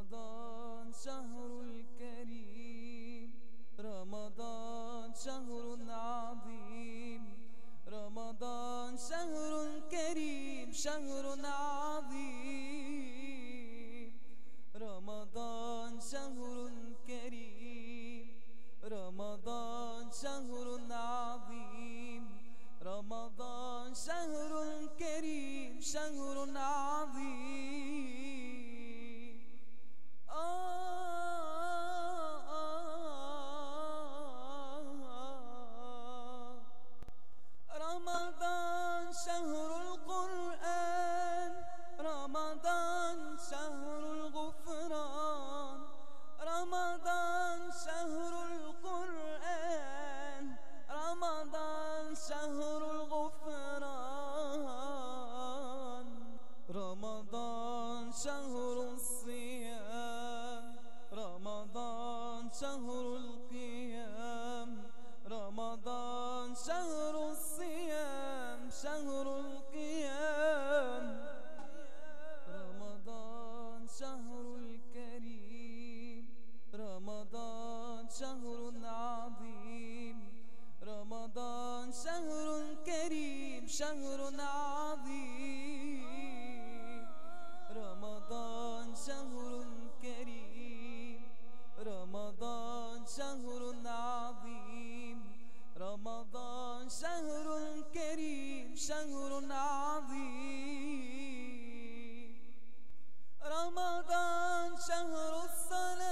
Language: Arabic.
رمضان شهر الكريم، رمضان شهر عظيم، رمضان شهر كريم شهر عظيم، رمضان شهر كريم، رمضان شهر عظيم، رمضان شهر كريم شهر عظيم. رمضان شهر القرآن، رمضان شهر الغفران، رمضان شهر القرآن، رمضان شهر الغفران، رمضان شهر الصيام، رمضان شهر القيام، رمضان شهر الصيام شهر القيام، رمضان شهر الكريم، رمضان شهر عظيم، رمضان شهر كريم شهر عظيم، رمضان شهر كريم، رمضان شهر عظيم، رمضان شهر كريم شهر عظيم، رمضان شهر الصلاة،